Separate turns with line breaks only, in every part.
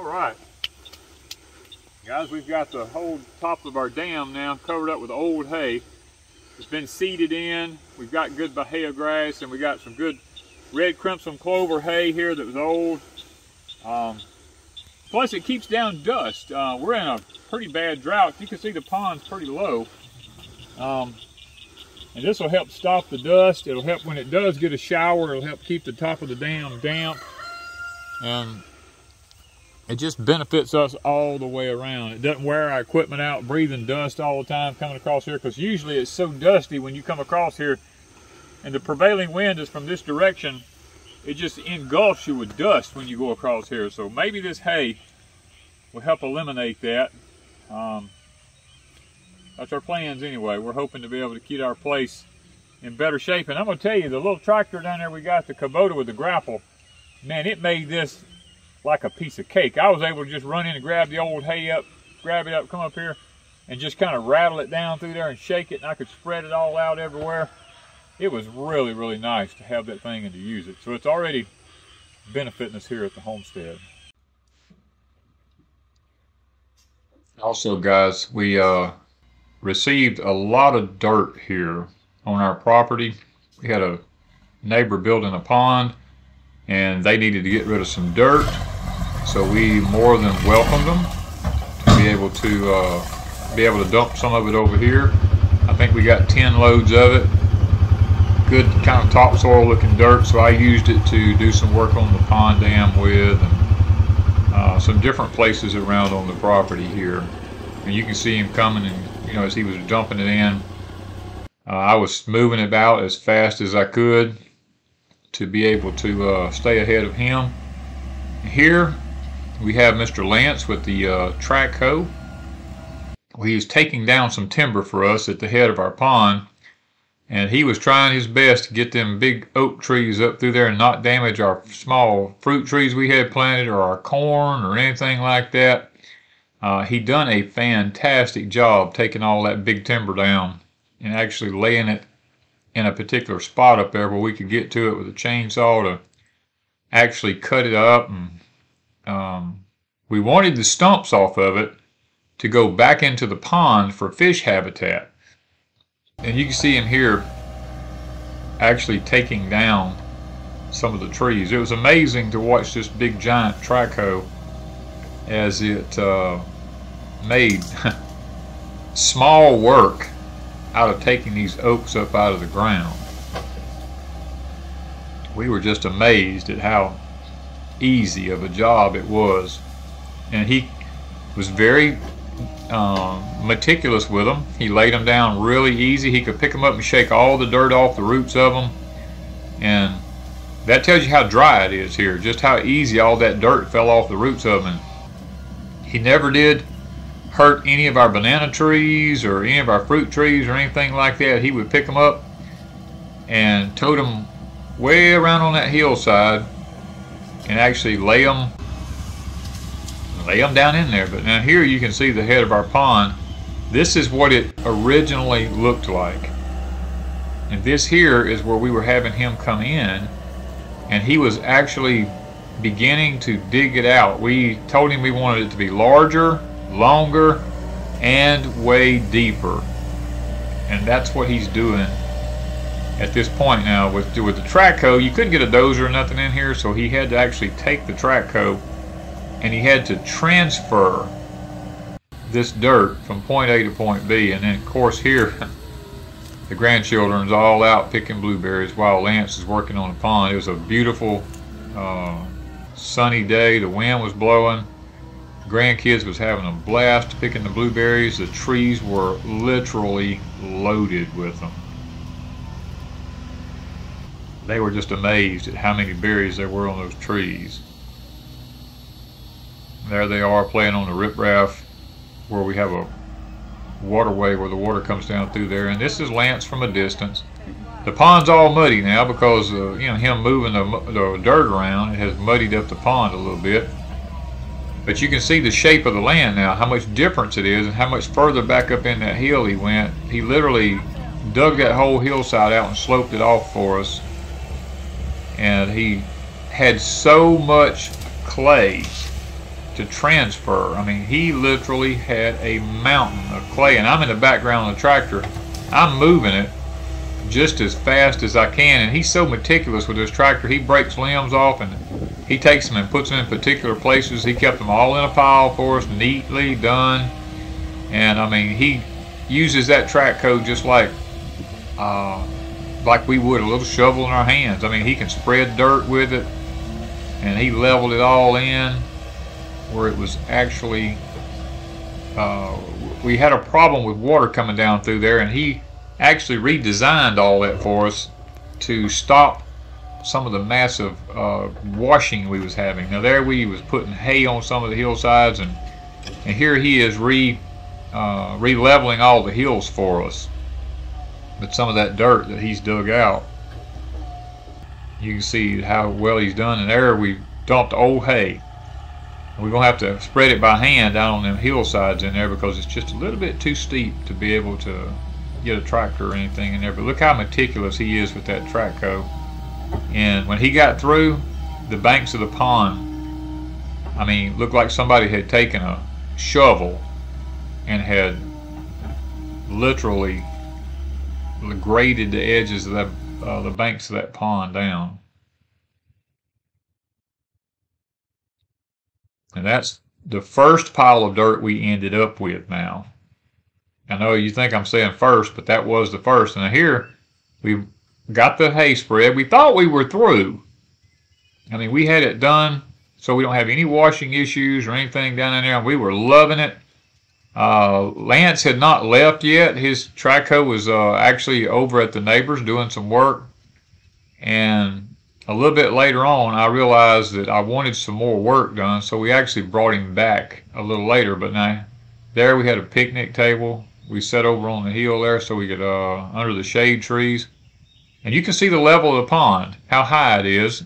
Alright, guys, we've got the whole top of our dam now covered up with old hay. It's been seeded in. We've got good bahia grass, and we got some good red crimson clover hay here that was old. Plus it keeps down dust. We're in a pretty bad drought. You can see the pond's pretty low. And this will help stop the dust. It'll help when it does get a shower. It'll help keep the top of the dam damp. And it just benefits us all the way around. It doesn't wear our equipment out breathing dust all the time coming across here, because usually it's so dusty when you come across here and the prevailing wind is from this direction. It just engulfs you with dust when you go across here. So maybe this hay will help eliminate that. That's our plans anyway. We're hoping to be able to keep our place in better shape. And I'm going to tell you, the little tractor down there we got, the Kubota with the grapple, man, it made this like a piece of cake. I was able to just run in and grab the old hay up, grab it up, come up here, and just kind of rattle it down through there and shake it, and I could spread it all out everywhere. It was really, really nice to have that thing and to use it. So it's already benefiting us here at the homestead.
Also, guys, we received a lot of dirt here on our property. We had a neighbor building a pond, and they needed to get rid of some dirt, so we more than welcomed them to be able to dump some of it over here. I think we got 10 loads of it. Good kind of topsoil looking dirt, so I used it to do some work on the pond dam with, and some different places around on the property here. And you can see him coming, and as he was dumping it in, I was moving it out as fast as I could to be able to stay ahead of him. Here we have Mr. Lance with the track hoe. He's taking down some timber for us at the head of our pond, and he was trying his best to get them big oak trees up through there and not damage our small fruit trees we had planted or our corn or anything like that. He done a fantastic job taking all that big timber down and actually laying it in a particular spot up there where we could get to it with a chainsaw to actually cut it up. And we wanted the stumps off of it to go back into the pond for fish habitat. And you can see him here actually taking down some of the trees. It was amazing to watch this big giant track hoe as it made small work out of taking these oaks up out of the ground. We were just amazed at how easy of a job it was, and he was very meticulous with them. He laid them down really easy. He could pick them up and shake all the dirt off the roots of them, and that tells you how dry it is here, just how easy all that dirt fell off the roots of them. He never did hurt any of our banana trees or any of our fruit trees or anything like that. He would pick them up and tote them way around on that hillside and actually lay them down in there. But now here you can see the head of our pond. This is what it originally looked like, and this here is where we were having him come in, and he was actually beginning to dig it out. We told him we wanted it to be larger, longer, and way deeper, and that's what he's doing at this point now. With the track hoe, you couldn't get a dozer or nothing in here, so he had to actually take the track hoe and he had to transfer this dirt from point A to point B. And then of course here the grandchildren's all out picking blueberries while Lance is working on the pond. It was a beautiful sunny day. The wind was blowing. Grandkids was having a blast picking the blueberries. The trees were literally loaded with them. They were just amazed at how many berries there were on those trees. There they are playing on the riprap where we have a waterway where the water comes down through there, and this is Lance from a distance. The pond's all muddy now because him moving the dirt around. It has muddied up the pond a little bit. But you can see the shape of the land now, how much difference it is, and how much further back up in that hill he went. He literally dug that whole hillside out and sloped it off for us. And he had so much clay to transfer. I mean, he literally had a mountain of clay, and I'm in the background of the tractor. I'm moving it just as fast as I can, and he's so meticulous with his tractor. He breaks limbs off and he takes them and puts them in particular places. He kept them all in a pile for us, neatly done. And I mean, he uses that track code just like we would a little shovel in our hands. I mean, he can spread dirt with it, and he leveled it all in where it was actually we had a problem with water coming down through there, and he actually redesigned all that for us to stop some of the massive washing we was having. Now there we was putting hay on some of the hillsides, and here he is re-leveling all the hills for us. But some of that dirt that he's dug out, you can see how well he's done. And there we dumped old hay. We're going to have to spread it by hand down on them hillsides in there because it's just a little bit too steep to be able to get a tractor or anything in there. But look how meticulous he is with that track code. And when he got through, the banks of the pond, I mean, looked like somebody had taken a shovel and had literally graded the edges of that, the banks of that pond down. And that's the first pile of dirt we ended up with now. I know you think I'm saying first, but that was the first. And here we've got the hay spread. We thought we were through. I mean, we had it done so we don't have any washing issues or anything down in there. And we were loving it. Lance had not left yet. His track hoe was actually over at the neighbors doing some work. And a little bit later on, I realized that I wanted some more work done. So we actually brought him back a little later. But now, there we had a picnic table. We sat over on the hill there so we could, under the shade trees. And you can see the level of the pond, how high it is.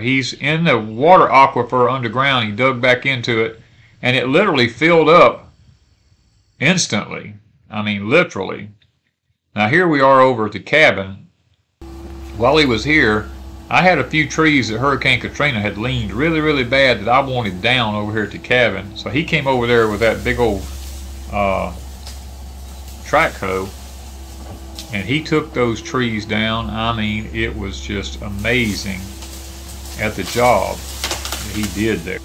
He's in the water aquifer underground. He dug back into it, and it literally filled up instantly. I mean, literally. Now here we are over at the cabin. While he was here, I had a few trees that Hurricane Katrina had leaned really, really bad that I wanted down over here at the cabin. So he came over there with that big old track hoe, and he took those trees down. I mean, it was just amazing at the job that he did there.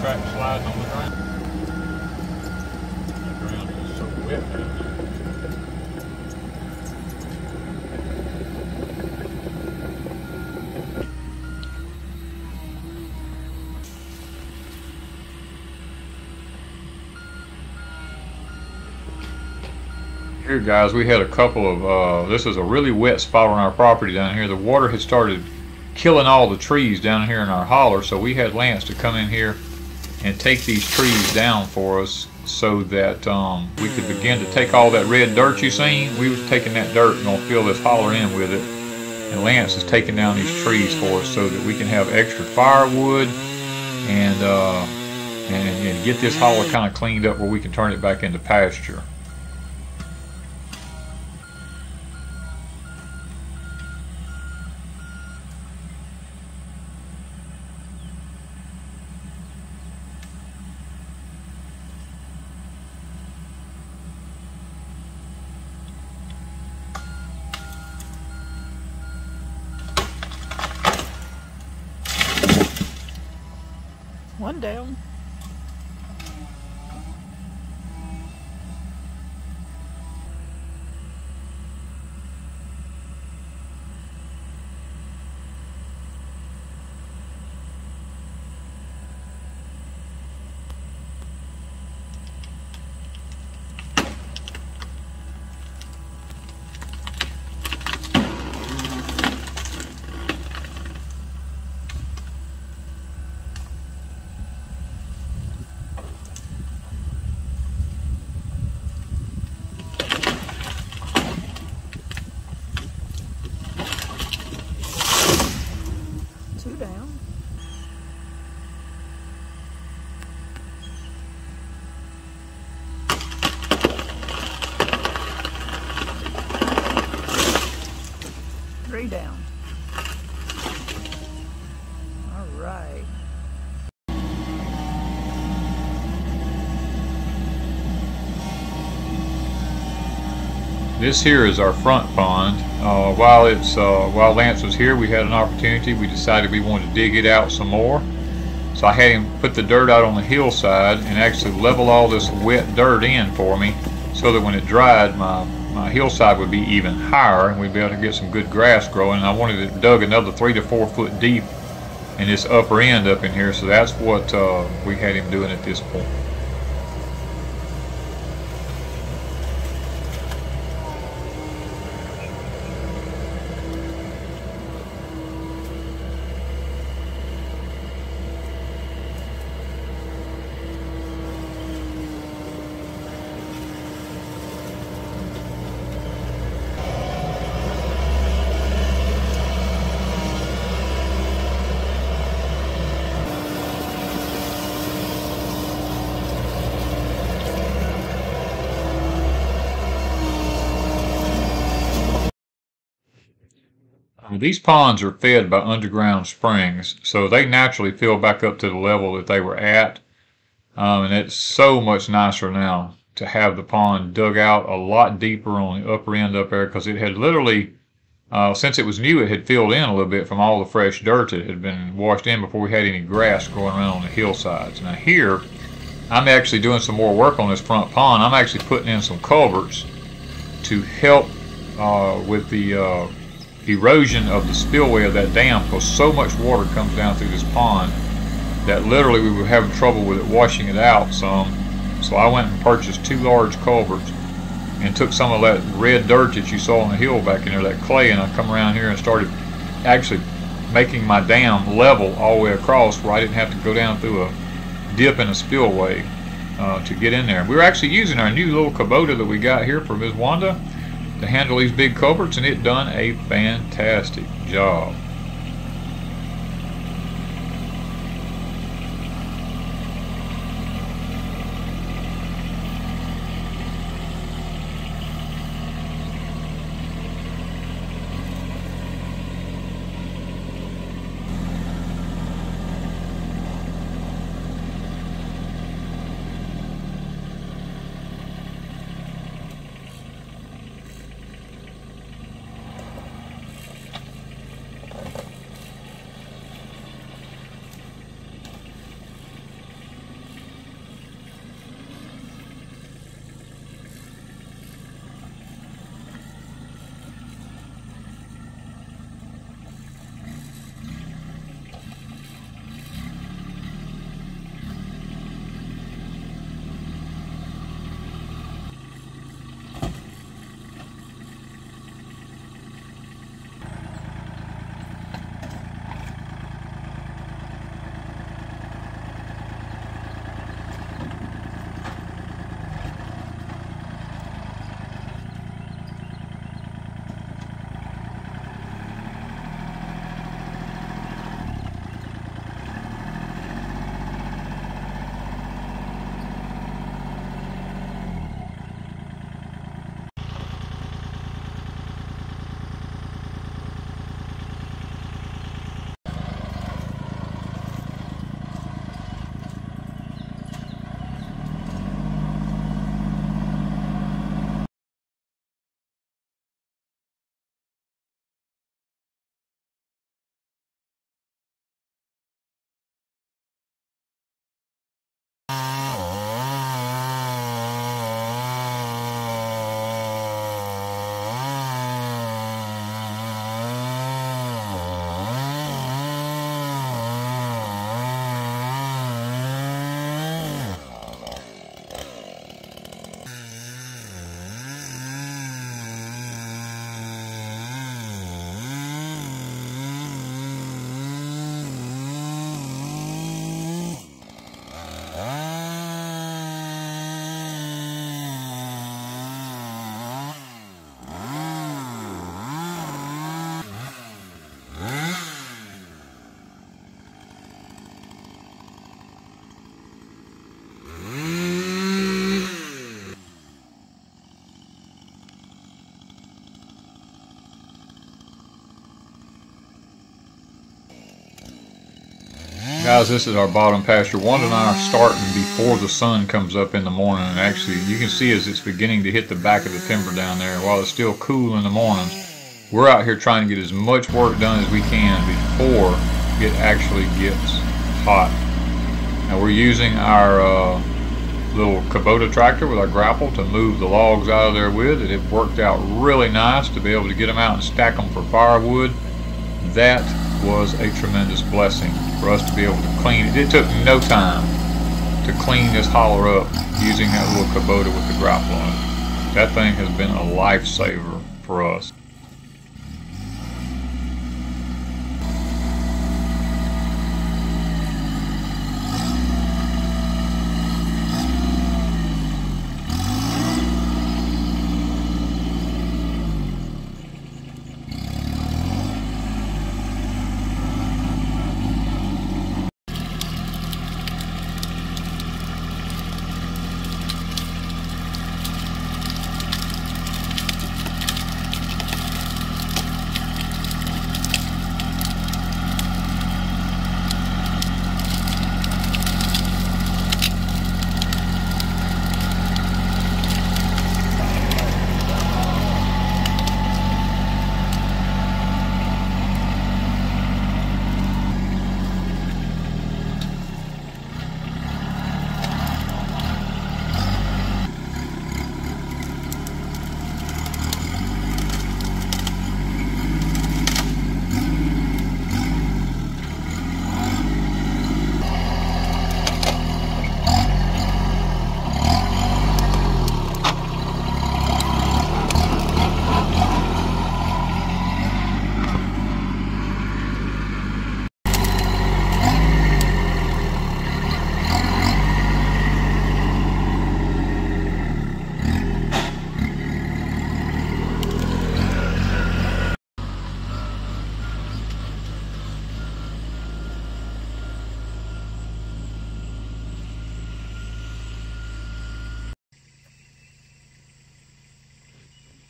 Track sliding on the ground. The ground is so wet now. Here guys, we had a couple of, this is a really wet spot on our property down here. The water had started killing all the trees down here in our holler, so we had Lance to come in here and take these trees down for us so that we could begin to take all that red dirt you seen. We was taking that dirt and gonna fill this holler in with it. And Lance is taking down these trees for us so that we can have extra firewood and get this holler kind of cleaned up where we can turn it back into pasture.
One down. Two down. Three down. All right.
This here is our front pond. While Lance was here, we had an opportunity. We decided we wanted to dig it out some more. So I had him put the dirt out on the hillside and actually level all this wet dirt in for me so that when it dried, my hillside would be even higher and we'd be able to get some good grass growing. And I wanted it dug another 3 to 4 foot deep in this upper end up in here, so that's what we had him doing at this point. These ponds are fed by underground springs, so they naturally fill back up to the level that they were at. And it's so much nicer now to have the pond dug out a lot deeper on the upper end up there, because it had literally, since it was new, it had filled in a little bit from all the fresh dirt that had been washed in before we had any grass growing around on the hillsides. Now here, I'm actually doing some more work on this front pond. I'm actually putting in some culverts to help with the erosion of the spillway of that dam, because so much water comes down through this pond that literally we were having trouble with it washing it out some. So I went and purchased 2 large culverts and took some of that red dirt that you saw on the hill back in there, that clay, and I come around here and started actually making my dam level all the way across where I didn't have to go down through a dip in a spillway to get in there. We were actually using our new little Kubota that we got here from Ms. Wanda to handle these big culverts, and it done a fantastic job. Guys, this is our bottom pasture. Wanda and I are starting before the sun comes up in the morning. And actually, you can see as it's beginning to hit the back of the timber down there, while it's still cool in the mornings, we're out here trying to get as much work done as we can before it actually gets hot. Now we're using our little Kubota tractor with our grapple to move the logs out of there with. It worked out really nice to be able to get them out and stack them for firewood. That was a tremendous blessing for us to be able to clean it. It took no time to clean this holler up using that little Kubota with the grapple on it. That thing has been a lifesaver for us.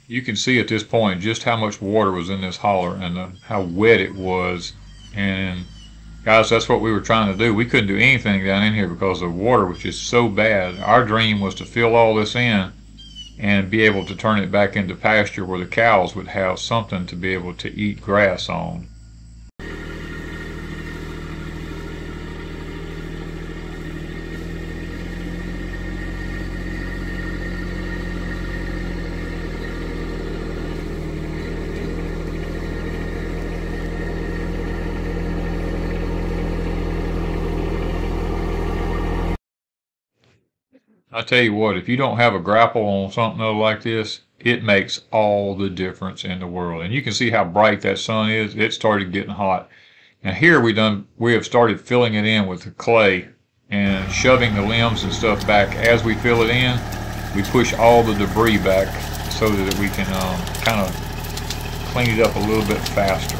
You can see at this point just how much water was in this holler and how wet it was. And guys, that's what we were trying to do. We couldn't do anything down in here because the water was just so bad. Our dream was to fill all this in and be able to turn it back into pasture where the cows would have something to be able to eat grass on. I tell you what, if you don't have a grapple on something like this, it makes all the difference in the world. And you can see how bright that sun is. It started getting hot. Now here we have started filling it in with the clay and shoving the limbs and stuff back. As we fill it in, we push all the debris back so that we can kind of clean it up a little bit faster.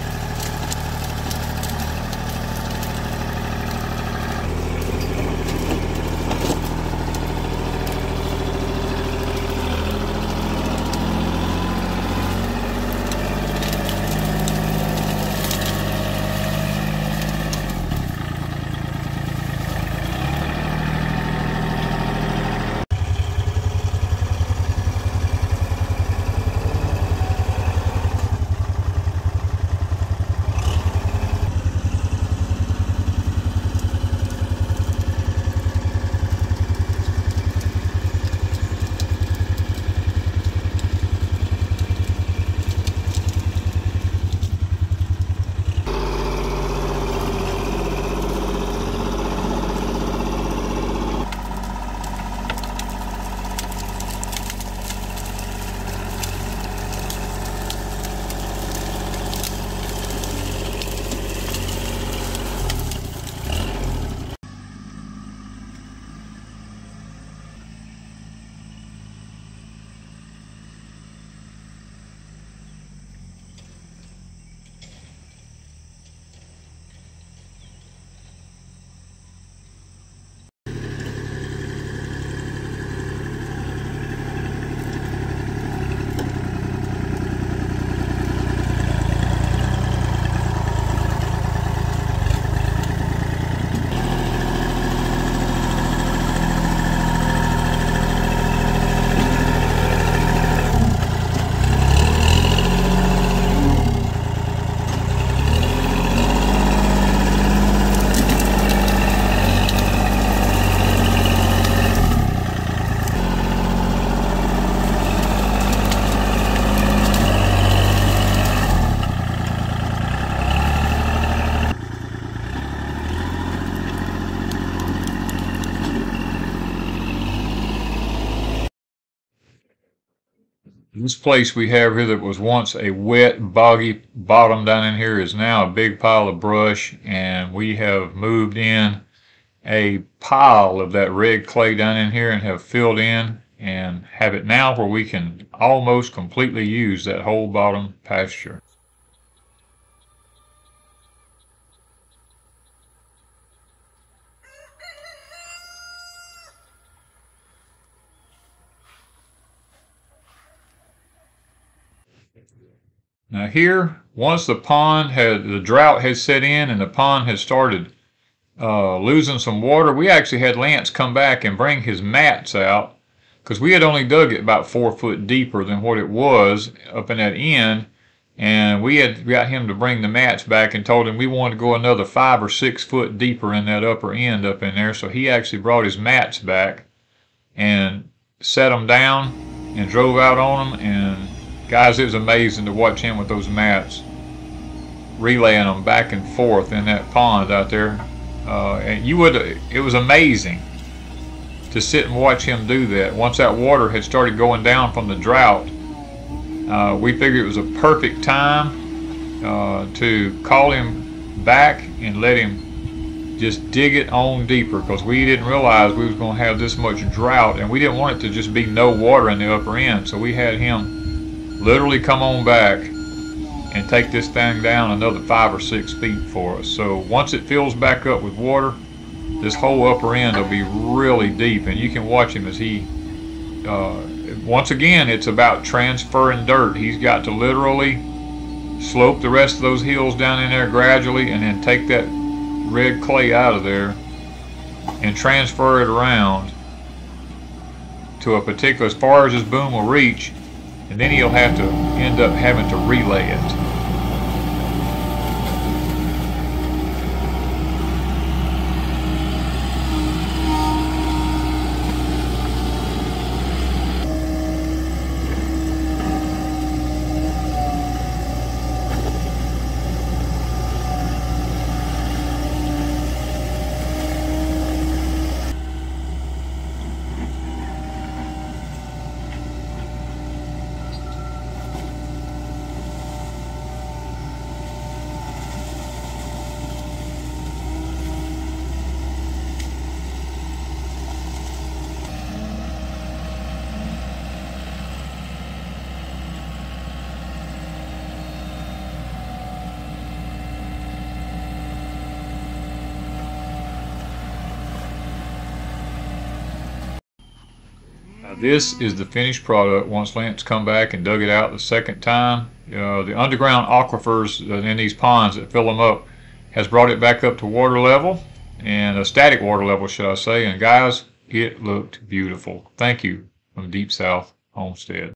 This place we have here that was once a wet, boggy bottom down in here is now a big pile of brush, and we have moved in a pile of that red clay down in here and have filled in and have it now where we can almost completely use that whole bottom pasture. Now here, once the drought had set in and the pond had started losing some water, we actually had Lance come back and bring his mats out, because we had only dug it about 4 foot deeper than what it was up in that end, and we had got him to bring the mats back and told him we wanted to go another 5 or 6 foot deeper in that upper end up in there. So he actually brought his mats back and set them down and drove out on them, and guys, it was amazing to watch him with those mats, relaying them back and forth in that pond out there. And it was amazing to sit and watch him do that. Once that water had started going down from the drought, we figured it was a perfect time to call him back and let him just dig it on deeper, because we didn't realize we was going to have this much drought, and we didn't want it to just be no water in the upper end. So we had him literally come on back and take this thing down another 5 or 6 feet for us. So once it fills back up with water, this whole upper end will be really deep, and you can watch him as he once again, it's about transferring dirt. He's got to literally slope the rest of those hills down in there gradually, and then take that red clay out of there and transfer it around to a particular, as far as his boom will reach, and then he'll have to end up having to relay it. This is the finished product once Lance come back and dug it out the second time. The underground aquifers in these ponds that fill them up has brought it back up to water level, and a static water level, should I say. And guys, it looked beautiful. Thank you from Deep South Homestead.